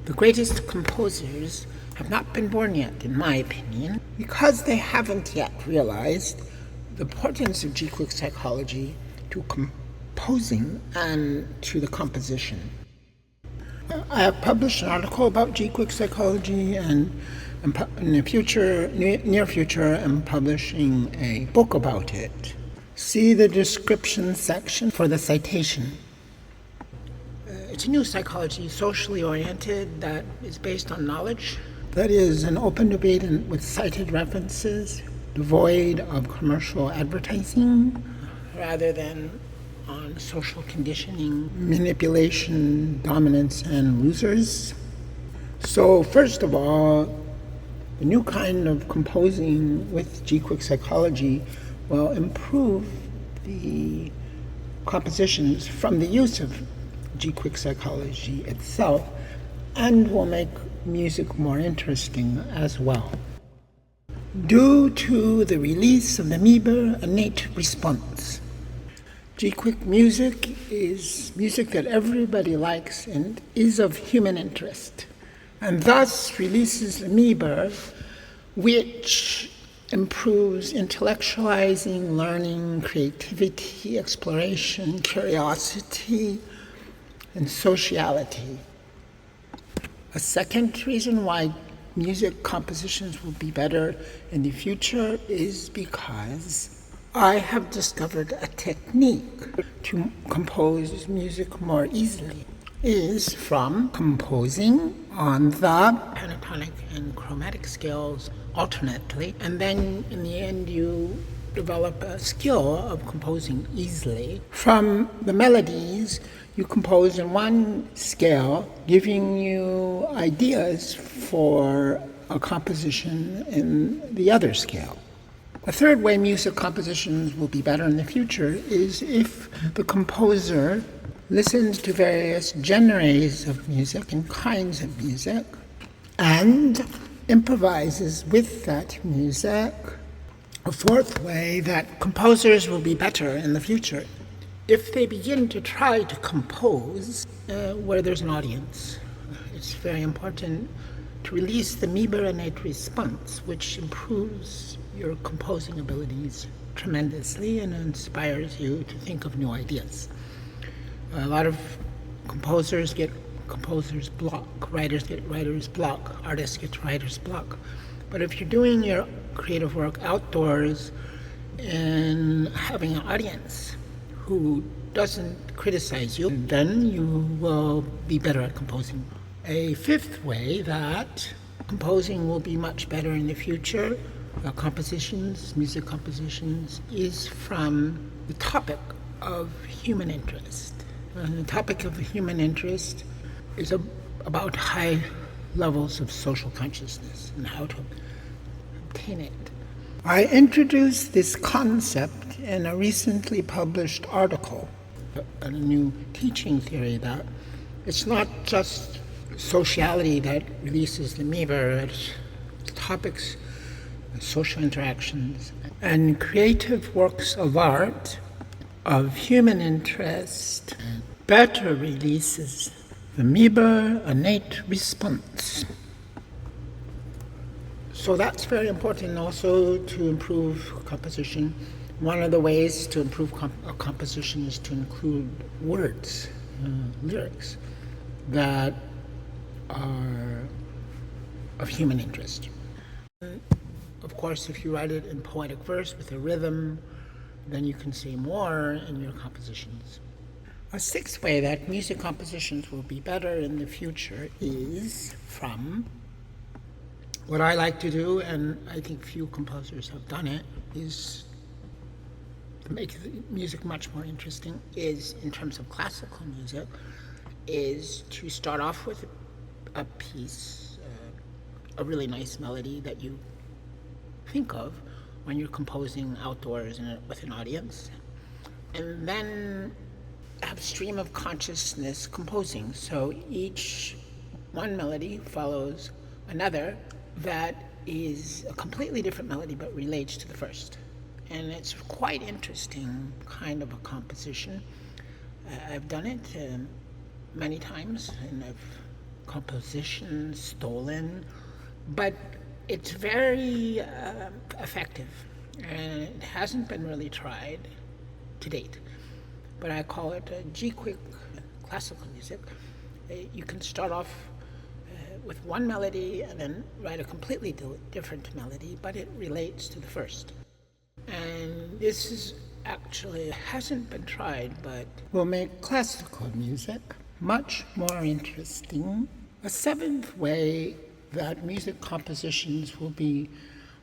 The greatest composers have not been born yet, in my opinion, because they haven't yet realized the importance of GQUIC psychology to composing and to the composition. I have published an article about GQUIC psychology, and in the near future, I'm publishing a book about it. See the description section for the citation. It's a new psychology, socially oriented, that is based on knowledge. That is an open debate with cited references, devoid of commercial advertising, rather than on social conditioning, manipulation, dominance, and losers. So first of all, the new kind of composing with GQUIC psychology will improve the compositions from the use of GQUIC psychology itself, and will make music more interesting as well. Due to the release of the amoeba innate response, GQUIC music is music that everybody likes and is of human interest, and thus releases amoeba, which improves intellectualizing, learning, creativity, exploration, curiosity, and sociality. A second reason why music compositions will be better in the future is because I have discovered a technique to compose music more easily. Is from composing on the pentatonic and chromatic scales alternately, and then in the end you develop a skill of composing easily. From the melodies, you compose in one scale, giving you ideas for a composition in the other scale. A third way music compositions will be better in the future is if the composer listens to various genres of music and kinds of music and improvises with that music. A fourth way that composers will be better in the future if they begin to try to compose where there's an audience. It's very important to release the amoeba innate response, which improves your composing abilities tremendously and inspires you to think of new ideas. A lot of composers get composer's block, writers get writer's block, artists get writer's block. But if you're doing your creative work outdoors and having an audience who doesn't criticize you, then you will be better at composing. A fifth way that composing will be much better in the future, music compositions, is from the topic of human interest. And the topic of human interest is about high levels of social consciousness and how to obtain it. I introduced this concept in a recently published article, a new teaching theory, that it's not just sociality that releases the amoeba, it's topics, social interactions, and creative works of art of human interest better releases the amoeba innate response. So that's very important also to improve composition. One of the ways to improve a composition is to include words, lyrics, that are of human interest. Of course, if you write it in poetic verse with a rhythm, then you can say more in your compositions. A sixth way that music compositions will be better in the future is from what I like to do, and I think few composers have done it, is to make the music much more interesting, is in terms of classical music, is to start off with a piece, a really nice melody that you think of when you're composing outdoors with an audience, and then have stream of consciousness composing. So one melody follows another that is a completely different melody but relates to the first. And it's quite interesting kind of a composition. I've done it many times, and I've composition stolen, but it's very effective, and it hasn't been really tried to date. But I call it GQUIC classical music. You can start off with one melody and then write a completely different melody, but it relates to the first. And this is actually hasn't been tried, but will make classical music much more interesting. A seventh way that music compositions will be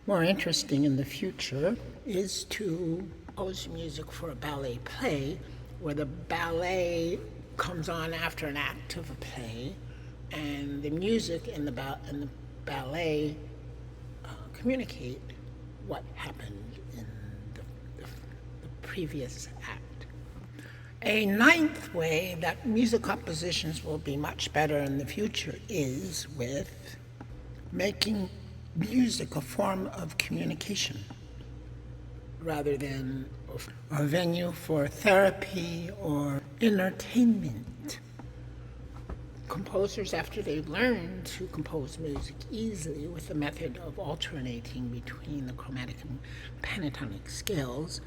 more interesting in the future is to compose music for a ballet play, where the ballet comes on after an act of a play, and the music and the ballet communicate what happened in the previous act. A ninth way that music compositions will be much better in the future is with making music a form of communication rather than a venue for therapy or entertainment. Composers, after they've learned to compose music easily with the method of alternating between the chromatic and pentatonic scales,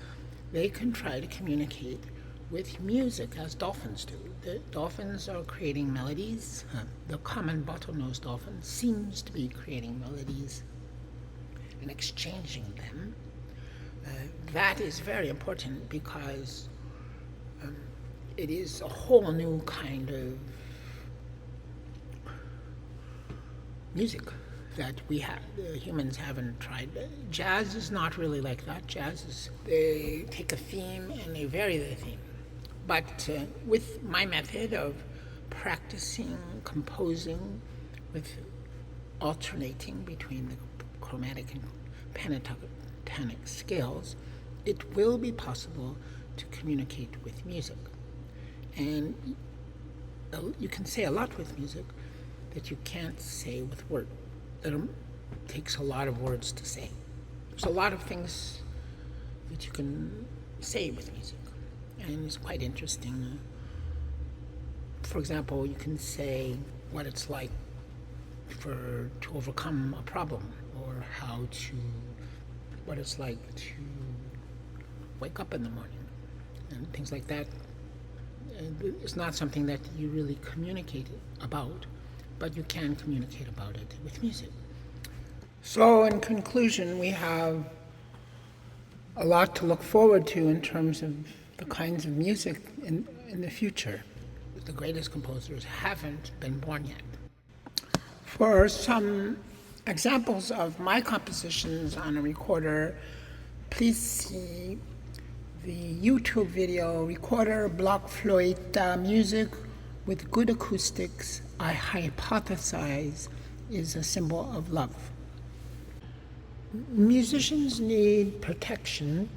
they can try to communicate with music as dolphins do. The dolphins are creating melodies. The common bottlenose dolphin seems to be creating melodies and exchanging them. That is very important because it is a whole new kind of music that humans haven't tried. Jazz is not really like that. Jazz is, they take a theme and they vary the theme. But with my method of practicing, composing, with alternating between the chromatic and pentatonic scales, it will be possible to communicate with music. And you can say a lot with music that you can't say with words. That takes a lot of words to say. There's a lot of things that you can say with music, and it's quite interesting. For example, you can say what it's like to overcome a problem, or what it's like to wake up in the morning, and things like that. And it's not something that you really communicate about, but you can communicate about it with music. So in conclusion, we have a lot to look forward to in terms of the kinds of music in the future. The greatest composers haven't been born yet. For some examples of my compositions on a recorder, please see the YouTube video, Recorder Block Flöte Music with Good Acoustics, I Hypothesize, is a Symbol of Love. Musicians need protection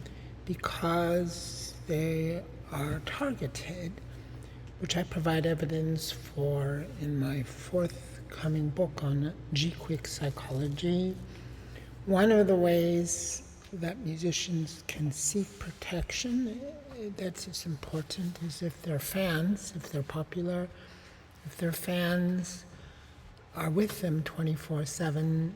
because they are targeted, which I provide evidence for in my forthcoming book on GQUIC psychology. One of the ways that musicians can seek protection that's important is if they're fans, if they're popular, if their fans are with them 24/7,